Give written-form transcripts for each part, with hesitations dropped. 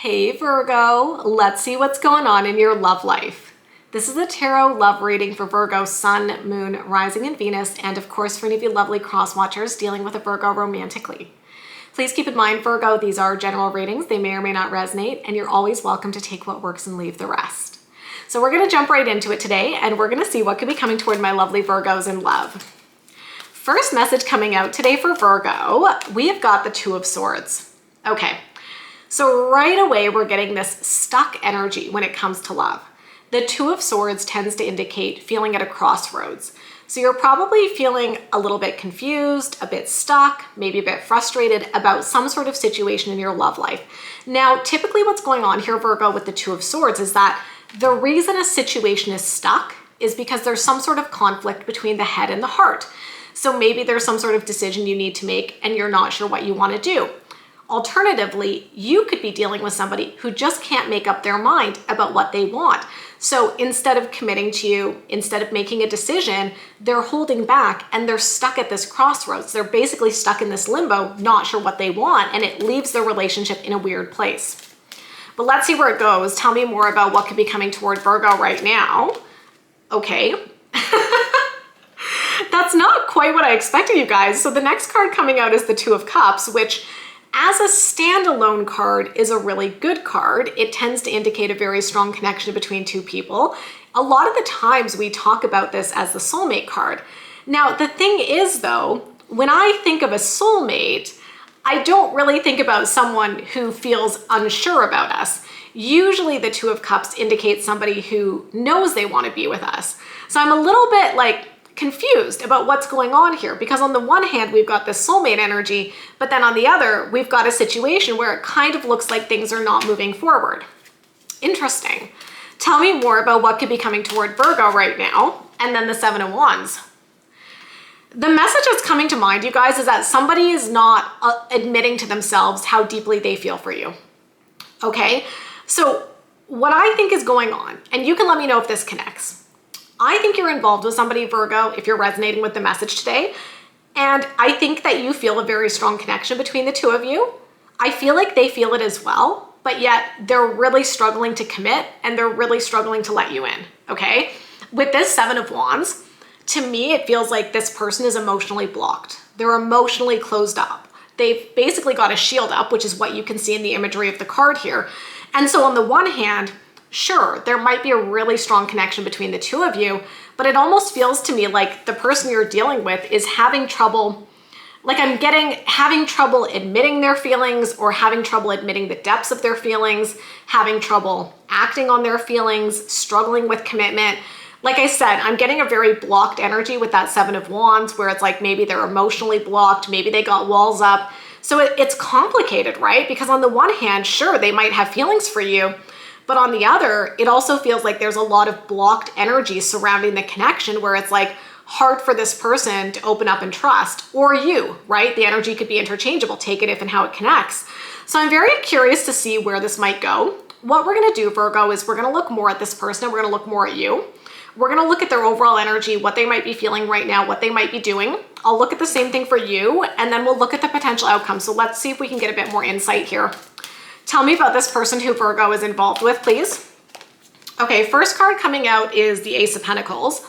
Hey Virgo, let's see what's going on in your love life. This is a tarot love reading for Virgo Sun, Moon, Rising, and Venus, and of course for any of you lovely cross watchers dealing with a Virgo romantically. Please keep in mind, Virgo, these are general readings. They may or may not resonate, and you're always welcome to take what works and leave the rest. So we're going to jump right into it today, and we're going to see what could be coming toward my lovely Virgos in love. First message coming out today for Virgo, we have got the Two of Swords. Okay. So right away, we're getting this stuck energy when it comes to love. The Two of Swords tends to indicate feeling at a crossroads. So you're probably feeling a little bit confused, a bit stuck, maybe a bit frustrated about some sort of situation in your love life. Now, typically what's going on here, Virgo, with the Two of Swords is that the reason a situation is stuck is because there's some sort of conflict between the head and the heart. So maybe there's some sort of decision you need to make and you're not sure what you want to do. Alternatively, you could be dealing with somebody who just can't make up their mind about what they want. So instead of committing to you, instead of making a decision, they're holding back and they're stuck at this crossroads. They're basically stuck in this limbo, not sure what they want, and it leaves the relationship in a weird place. But let's see where it goes. Tell me more about what could be coming toward Virgo right now. Okay. That's not quite what I expected, you guys. So the next card coming out is the Two of Cups, which as a standalone card is a really good card. It tends to indicate a very strong connection between two people. A lot of the times we talk about this as the soulmate card. Now, the thing is though, when I think of a soulmate, I don't really think about someone who feels unsure about us. Usually the Two of Cups indicates somebody who knows they want to be with us. So I'm a little bit confused about what's going on here, because on the one hand we've got this soulmate energy, but then on the other we've got a situation where it kind of looks like things are not moving forward. Interesting. Tell me more about what could be coming toward Virgo right now. And then the Seven of Wands. The message that's coming to mind, you guys, is that somebody is not admitting to themselves how deeply they feel for you. Okay, so what I think is going on, and you can let me know if this connects. I think you're involved with somebody, Virgo, if you're resonating with the message today. And I think that you feel a very strong connection between the two of you. I feel like they feel it as well, but yet they're really struggling to commit and they're really struggling to let you in, okay? With this Seven of Wands, to me, it feels like this person is emotionally blocked. They're emotionally closed up. They've basically got a shield up, which is what you can see in the imagery of the card here. And so on the one hand, sure, there might be a really strong connection between the two of you, but it almost feels to me like the person you're dealing with is having trouble, having trouble admitting their feelings or having trouble admitting the depths of their feelings, having trouble acting on their feelings, struggling with commitment. Like I said, I'm getting a very blocked energy with that Seven of Wands where it's like maybe they're emotionally blocked, maybe they got walls up. So it's complicated, right? Because on the one hand, sure, they might have feelings for you, but on the other, it also feels like there's a lot of blocked energy surrounding the connection where it's like hard for this person to open up and trust, or you, right? The energy could be interchangeable, take it if and how it connects. So I'm very curious to see where this might go. What we're gonna do, Virgo, is we're gonna look more at this person and we're gonna look more at you. We're gonna look at their overall energy, what they might be feeling right now, what they might be doing. I'll look at the same thing for you, and then we'll look at the potential outcome. So let's see if we can get a bit more insight here. Tell me about this person who Virgo is involved with, please. Okay, first card coming out is the Ace of Pentacles.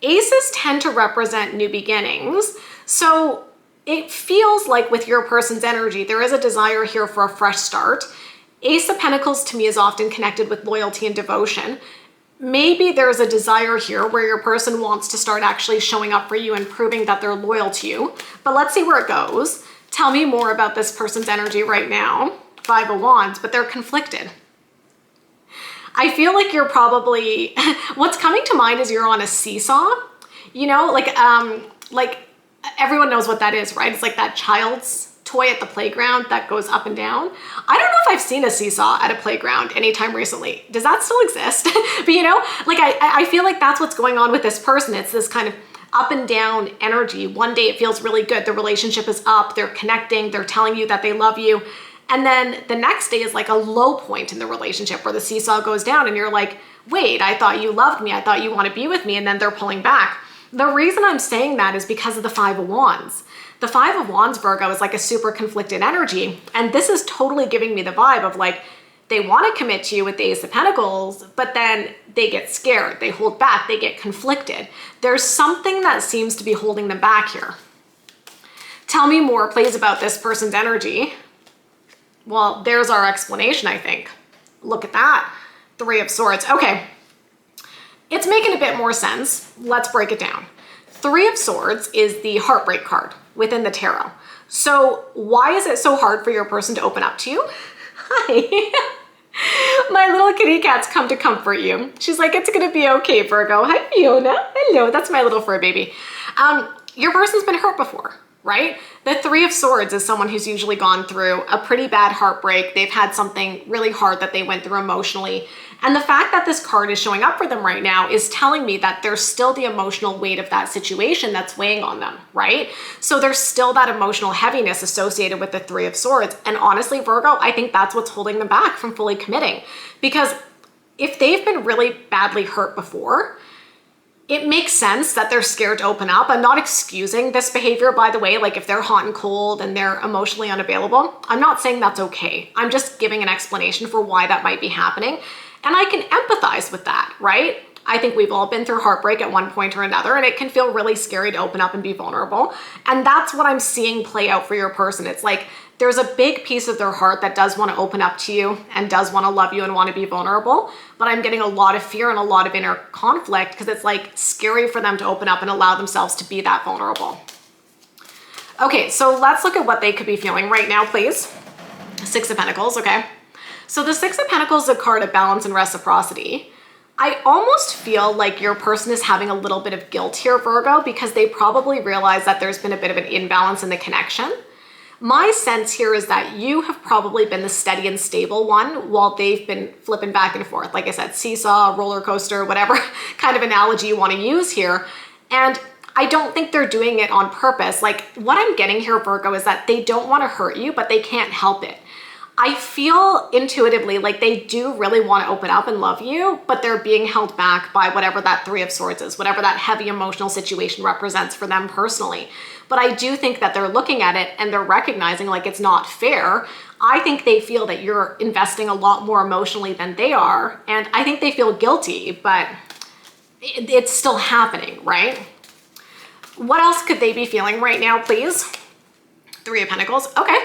Aces tend to represent new beginnings. So it feels like with your person's energy, there is a desire here for a fresh start. Ace of Pentacles to me is often connected with loyalty and devotion. Maybe there's a desire here where your person wants to start actually showing up for you and proving that they're loyal to you. But let's see where it goes. Tell me more about this person's energy right now. Five of Wands, but they're conflicted. I feel like you're probably, what's coming to mind is you're on a seesaw, you know, like everyone knows what that is, right? It's like that child's toy at the playground that goes up and down. I don't know if I've seen a seesaw at a playground anytime recently. Does that still exist? But you know, like I feel like that's what's going on with this person. It's this kind of up and down energy. One day it feels really good. The relationship is up, they're connecting, they're telling you that they love you. And then the next day is like a low point in the relationship where the seesaw goes down and you're like, wait, I thought you loved me. I thought you want to be with me. And then they're pulling back. The reason I'm saying that is because of the Five of Wands. The Five of Wands, Virgo, is like a super conflicted energy. And this is totally giving me the vibe of like, They want to commit to you with the Ace of Pentacles, but then they get scared, they hold back, they get conflicted. There's something that seems to be holding them back here. Tell me more, please, about this person's energy. Well, there's our explanation, I think. Look at that. Three of Swords. Okay. It's making a bit more sense. Let's break it down. Three of Swords is the heartbreak card within the tarot. So why is it so hard for your person to open up to you? Hi. My little kitty cat's come to comfort you. She's like, it's gonna be okay, Virgo. Hi, Fiona. Hello, that's my little fur baby. Your person's been hurt before, right? The Three of Swords is someone who's usually gone through a pretty bad heartbreak. They've had something really hard that they went through emotionally. And the fact that this card is showing up for them right now is telling me that there's still the emotional weight of that situation that's weighing on them, right? So there's still that emotional heaviness associated with the Three of Swords. And honestly, Virgo, I think that's what's holding them back from fully committing. Because if they've been really badly hurt before, it makes sense that they're scared to open up. I'm not excusing this behavior, by the way, like if they're hot and cold and they're emotionally unavailable, I'm not saying that's okay. I'm just giving an explanation for why that might be happening. And I can empathize with that, right? I think we've all been through heartbreak at one point or another, and it can feel really scary to open up and be vulnerable. And that's what I'm seeing play out for your person. It's like there's a big piece of their heart that does want to open up to you and does want to love you and want to be vulnerable. But I'm getting a lot of fear and a lot of inner conflict because it's like scary for them to open up and allow themselves to be that vulnerable. Okay, so let's look at what they could be feeling right now, please. Six of Pentacles, okay? So the Six of Pentacles is a card of balance and reciprocity. I almost feel like your person is having a little bit of guilt here, Virgo, because they probably realize that there's been a bit of an imbalance in the connection. My sense here is that you have probably been the steady and stable one while they've been flipping back and forth. Like I said, seesaw, roller coaster, whatever kind of analogy you want to use here. And I don't think they're doing it on purpose. Like what I'm getting here, Virgo, is that they don't want to hurt you, but they can't help it. I feel intuitively like they do really want to open up and love you, but they're being held back by whatever that Three of Swords is, whatever that heavy emotional situation represents for them personally. But I do think that they're looking at it and they're recognizing like it's not fair. I think they feel that you're investing a lot more emotionally than they are. And I think they feel guilty, but it's still happening, right? What else could they be feeling right now, please? Three of Pentacles. Okay.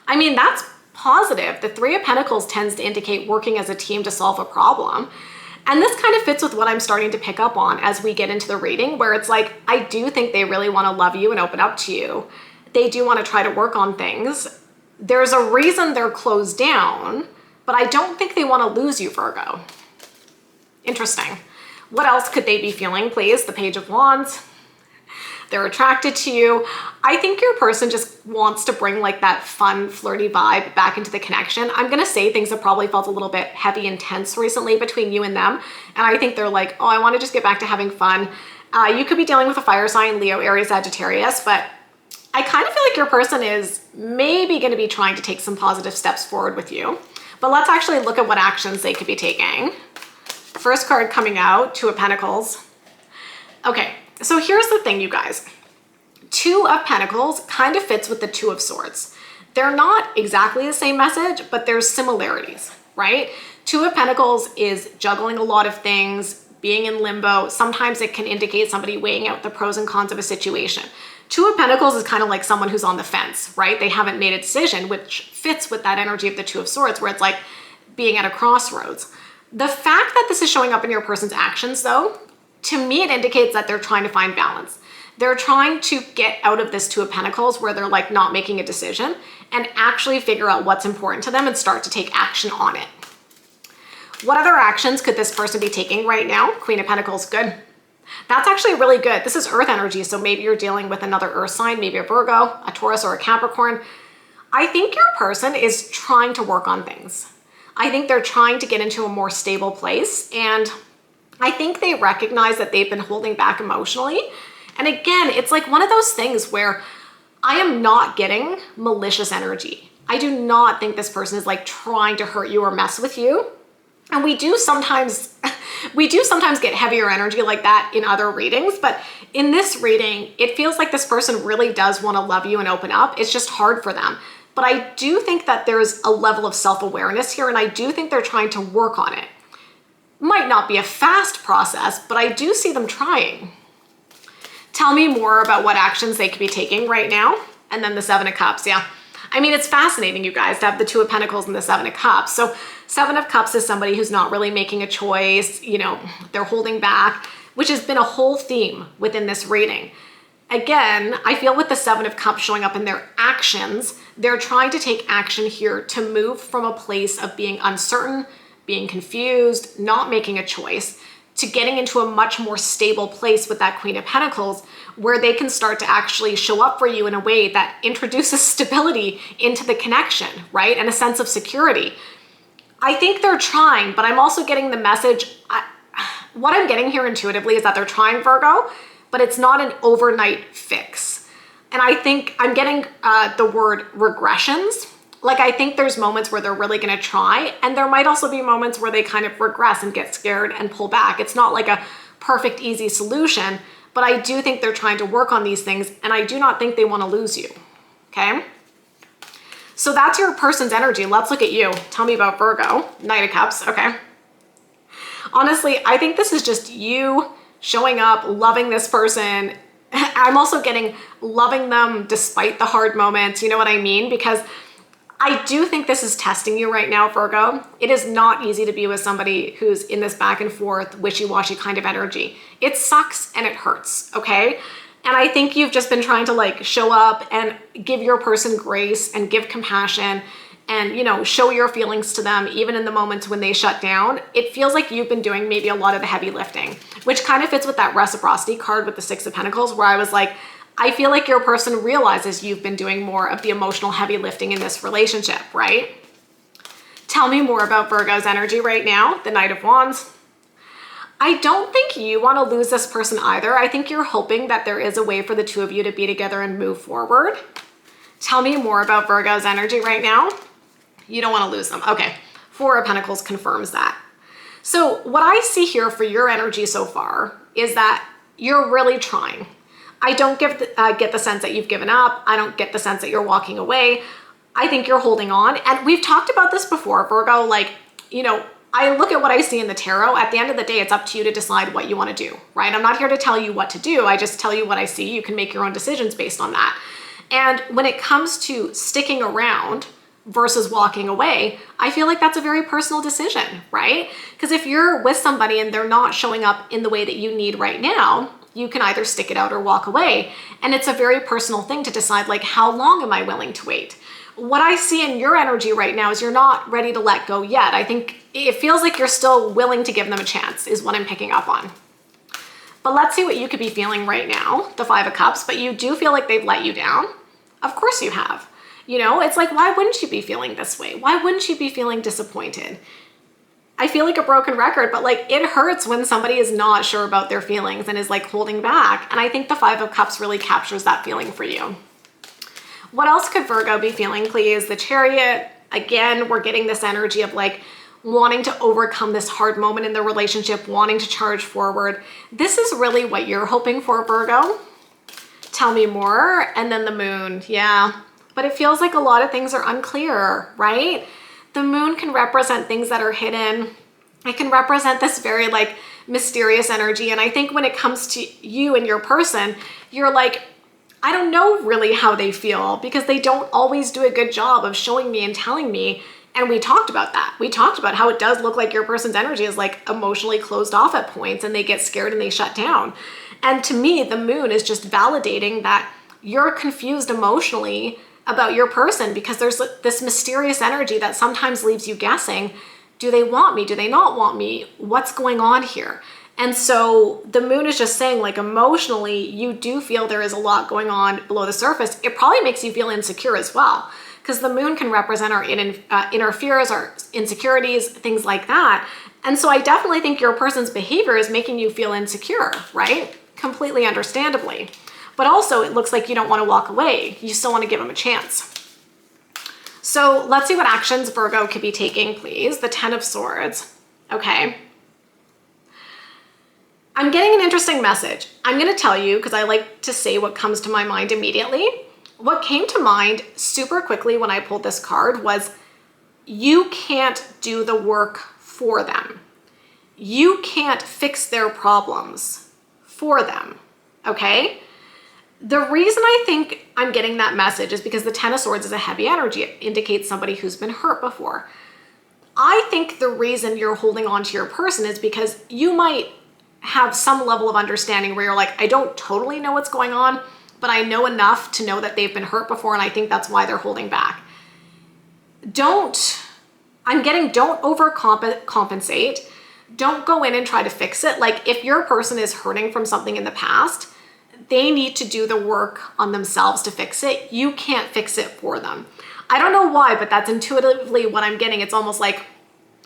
I mean, that's positive. The Three of Pentacles tends to indicate working as a team to solve a problem. And this kind of fits with what I'm starting to pick up on as we get into the reading, where it's like, I do think they really want to love you and open up to you. They do want to try to work on things. There's a reason they're closed down, but I don't think they want to lose you, Virgo. Interesting. What else could they be feeling, please? The Page of Wands. They're attracted to you. I think your person just wants to bring like that fun, flirty vibe back into the connection. I'm gonna say things have probably felt a little bit heavy and tense recently between you and them. And I think they're like, oh, I wanna just get back to having fun. You could be dealing with a fire sign, Leo, Aries, Sagittarius, but I kind of feel like your person is maybe gonna be trying to take some positive steps forward with you. But let's actually look at what actions they could be taking. First card coming out, Two of Pentacles. Okay. So here's the thing, you guys. Two of Pentacles kind of fits with the Two of Swords. They're not exactly the same message, but there's similarities, right? Two of Pentacles is juggling a lot of things, being in limbo. Sometimes it can indicate somebody weighing out the pros and cons of a situation. Two of Pentacles is kind of like someone who's on the fence, right? They haven't made a decision, which fits with that energy of the Two of Swords, where it's like being at a crossroads. The fact that this is showing up in your person's actions, though, to me, it indicates that they're trying to find balance. They're trying to get out of this Two of Pentacles where they're like not making a decision and actually figure out what's important to them and start to take action on it. What other actions could this person be taking right now? Queen of Pentacles, good. That's actually really good. This is earth energy, so maybe you're dealing with another earth sign, maybe a Virgo, a Taurus, or a Capricorn. I think your person is trying to work on things. I think they're trying to get into a more stable place, and I think they recognize that they've been holding back emotionally. And again, it's like one of those things where I am not getting malicious energy. I do not think this person is like trying to hurt you or mess with you. And we do sometimes get heavier energy like that in other readings, but in this reading, it feels like this person really does want to love you and open up. It's just hard for them. but I do think that there's a level of self-awareness here, and I do think they're trying to work on it. Might not be a fast process, but I do see them trying. Tell me more about what actions they could be taking right now. And then the Seven of Cups, yeah. I mean, it's fascinating, you guys, to have the Two of Pentacles and the Seven of Cups. So Seven of Cups is somebody who's not really making a choice, you know, they're holding back, which has been a whole theme within this reading. Again, I feel with the Seven of Cups showing up in their actions, they're trying to take action here to move from a place of being uncertain, being confused, not making a choice, to getting into a much more stable place with that Queen of Pentacles, where they can start to actually show up for you in a way that introduces stability into the connection, right? And a sense of security. I think they're trying, but I'm also getting the message, what I'm getting here intuitively is that they're trying, Virgo, but it's not an overnight fix. And I think I'm getting the word regressions. Like, I think there's moments where they're really gonna try, and there might also be moments where they kind of regress and get scared and pull back. It's not like a perfect, easy solution, but I do think they're trying to work on these things, and I do not think they wanna lose you, okay? So that's your person's energy. Let's look at you. Tell me about Virgo. Knight of Cups, okay. Honestly, I think this is just you showing up, loving this person. I'm also getting loving them despite the hard moments, you know what I mean? Because I do think this is testing you right now, Virgo. It is not easy to be with somebody who's in this back and forth, wishy-washy kind of energy. It sucks and it hurts, okay? And I think you've just been trying to like show up and give your person grace and give compassion and, you know, show your feelings to them even in the moments when they shut down. It feels like you've been doing maybe a lot of the heavy lifting, which kind of fits with that reciprocity card with the Six of Pentacles, where I was like, I feel like your person realizes you've been doing more of the emotional heavy lifting in this relationship, right? Tell me more about Virgo's energy right now, the Knight of Wands. I don't think you want to lose this person either. I think you're hoping that there is a way for the two of you to be together and move forward. Tell me more about Virgo's energy right now. You don't want to lose them. Okay, Four of Pentacles confirms that. So what I see here for your energy so far is that you're really trying. I don't get the sense that you've given up. I don't get the sense that you're walking away. I think you're holding on. And we've talked about this before, Virgo, like, you know, I look at what I see in the tarot. At the end of the day, it's up to you to decide what you want to do, right? I'm not here to tell you what to do. I just tell you what I see. You can make your own decisions based on that. And when it comes to sticking around versus walking away, I feel like that's a very personal decision, right? Because if you're with somebody and they're not showing up in the way that you need right now, you can either stick it out or walk away. And it's a very personal thing to decide, like, how long am I willing to wait? What I see in your energy right now is you're not ready to let go yet. I think it feels like you're still willing to give them a chance is what I'm picking up on. But let's see what you could be feeling right now, the Five of Cups, but you do feel like they've let you down. Of course you have. You know, it's like, why wouldn't you be feeling this way? Why wouldn't you be feeling disappointed? I feel like a broken record, but like it hurts when somebody is not sure about their feelings and is like holding back. And I think the Five of Cups really captures that feeling for you. What else could Virgo be feeling, please? The Chariot, again, we're getting this energy of like wanting to overcome this hard moment in the relationship, wanting to charge forward. This is really what you're hoping for, Virgo. Tell me more. And then the Moon, yeah. But it feels like a lot of things are unclear, right? The Moon can represent things that are hidden. It can represent this very like mysterious energy. And I think when it comes to you and your person, you're like, I don't know really how they feel because they don't always do a good job of showing me and telling me. And we talked about that. We talked about how it does look like your person's energy is like emotionally closed off at points and they get scared and they shut down. And to me, the Moon is just validating that you're confused emotionally about your person because there's this mysterious energy that sometimes leaves you guessing, do they want me? Do they not want me? What's going on here? And so the Moon is just saying like emotionally, you do feel there is a lot going on below the surface. It probably makes you feel insecure as well because the Moon can represent our inner fears, our insecurities, things like that. And so I definitely think your person's behavior is making you feel insecure, right? Completely understandably. But also it looks like you don't want to walk away. You still want to give them a chance. So let's see what actions Virgo could be taking, please. The Ten of Swords. Okay. I'm getting an interesting message. I'm going to tell you because I like to say what comes to my mind immediately. what came to mind super quickly when I pulled this card was you can't do the work for them. You can't fix their problems for them, okay? The reason I think I'm getting that message is because the Ten of Swords is a heavy energy. It indicates somebody who's been hurt before. I think the reason you're holding on to your person is because you might have some level of understanding where you're like, I don't totally know what's going on, but I know enough to know that they've been hurt before, and I think that's why they're holding back. Don't overcompensate. Don't go in and try to fix it. Like, if your person is hurting from something in the past, they need to do the work on themselves to fix it. You can't fix it for them. I don't know why, but that's intuitively what I'm getting. It's almost like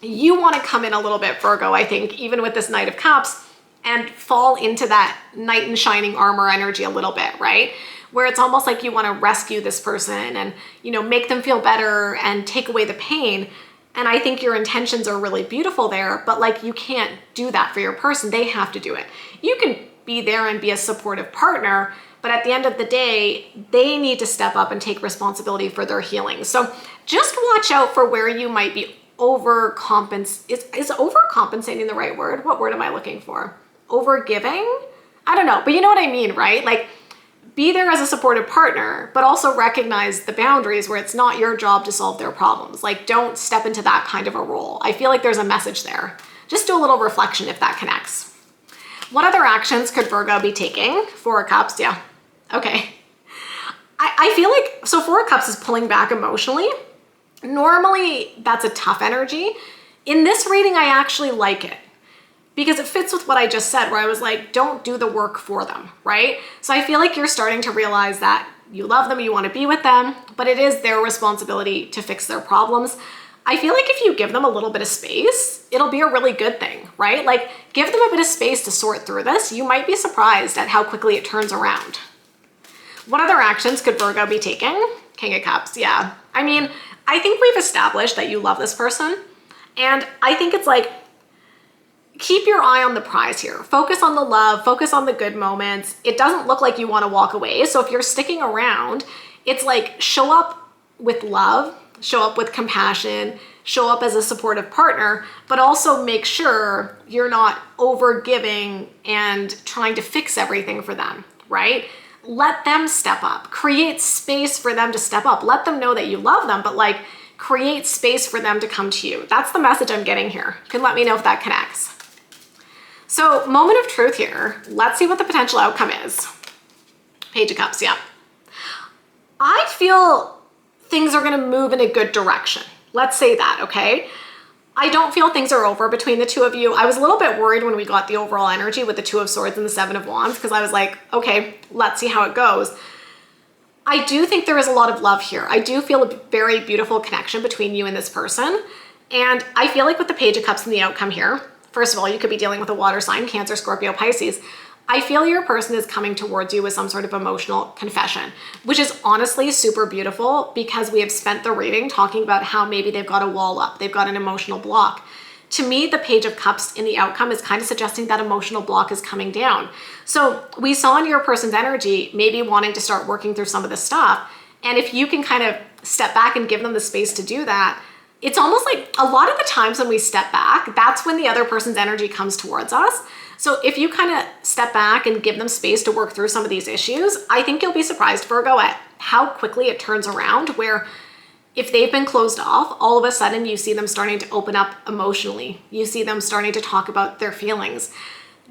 you want to come in a little bit, Virgo, I think, even with this Knight of Cups, and fall into that knight in shining armor energy a little bit, right? Where it's almost like you want to rescue this person and, you know, make them feel better and take away the pain. And I think your intentions are really beautiful there, but like, you can't do that for your person. They have to do it. You can be there and be a supportive partner, but at the end of the day, they need to step up and take responsibility for their healing. So just watch out for where you might be overcompensating. Is overcompensating the right word? What word am I looking for? Overgiving? I don't know, but you know what I mean, right? Like, be there as a supportive partner, but also recognize the boundaries where it's not your job to solve their problems. Like, don't step into that kind of a role. I feel like there's a message there. Just do a little reflection if that connects. What other actions could Virgo be taking? Four of Cups, yeah. Okay. I feel like, so Four of Cups is pulling back emotionally. Normally, that's a tough energy. In this reading, I actually like it, because it fits with what I just said, where I was like, don't do the work for them, right? So I feel like you're starting to realize that you love them, you want to be with them, but it is their responsibility to fix their problems. I feel like if you give them a little bit of space, it'll be a really good thing, right? Like, give them a bit of space to sort through this. You might be surprised at how quickly it turns around. What other actions could Virgo be taking? King of Cups, yeah. I mean, I think we've established that you love this person, and I think it's like, keep your eye on the prize here. Focus on the love, focus on the good moments. It doesn't look like you want to walk away. So if you're sticking around, it's like, show up with love, show up with compassion, show up as a supportive partner, but also make sure you're not over giving and trying to fix everything for them, right? Let them step up. Create space for them to step up. Let them know that you love them, but like, create space for them to come to you. That's the message I'm getting here. You can let me know if that connects. So, moment of truth here. Let's see what the potential outcome is. Page of Cups, yeah. I feel things are gonna move in a good direction. Let's say that, okay? I don't feel things are over between the two of you. I was a little bit worried when we got the overall energy with the Two of Swords and the Seven of Wands, because I was like, okay, let's see how it goes. I do think there is a lot of love here. I do feel a very beautiful connection between you and this person. And I feel like with the Page of Cups and the outcome here, first of all, you could be dealing with a water sign, Cancer, Scorpio, Pisces. I feel your person is coming towards you with some sort of emotional confession, which is honestly super beautiful, because we have spent the reading talking about how maybe they've got a wall up, they've got an emotional block. To me, the Page of Cups in the outcome is kind of suggesting that emotional block is coming down. So we saw in your person's energy, maybe wanting to start working through some of this stuff. And if you can kind of step back and give them the space to do that, it's almost like a lot of the times when we step back, that's when the other person's energy comes towards us. So if you kind of step back and give them space to work through some of these issues, I think you'll be surprised, Virgo, at how quickly it turns around, where if they've been closed off, all of a sudden you see them starting to open up emotionally. You see them starting to talk about their feelings.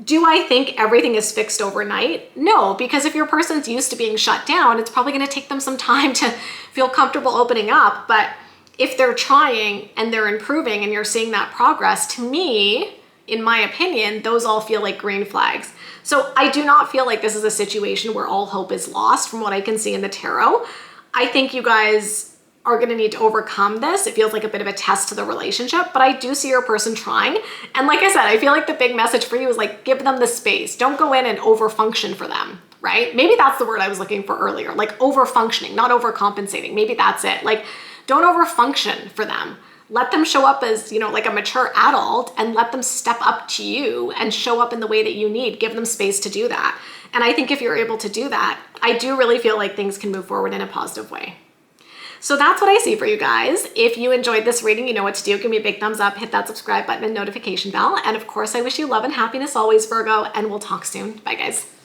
Do I think everything is fixed overnight? No, because if your person's used to being shut down, it's probably going to take them some time to feel comfortable opening up. But if they're trying and they're improving and you're seeing that progress, to me, in my opinion, those all feel like green flags. So I do not feel like this is a situation where all hope is lost from what I can see in the tarot. I think you guys are going to need to overcome this. It feels like a bit of a test to the relationship, but I do see your person trying. And like I said, I feel like the big message for you is like, give them the space. Don't go in and overfunction for them, right? Maybe that's the word I was looking for earlier, like overfunctioning, not overcompensating. Maybe that's it. Like, don't overfunction for them. let them show up as, you know, like a mature adult, and let them step up to you and show up in the way that you need. Give them space to do that. And I think if you're able to do that, I do really feel like things can move forward in a positive way. So that's what I see for you guys. If you enjoyed this reading, you know what to do. Give me a big thumbs up, hit that subscribe button and notification bell. And of course, I wish you love and happiness always, Virgo, and we'll talk soon. Bye, guys.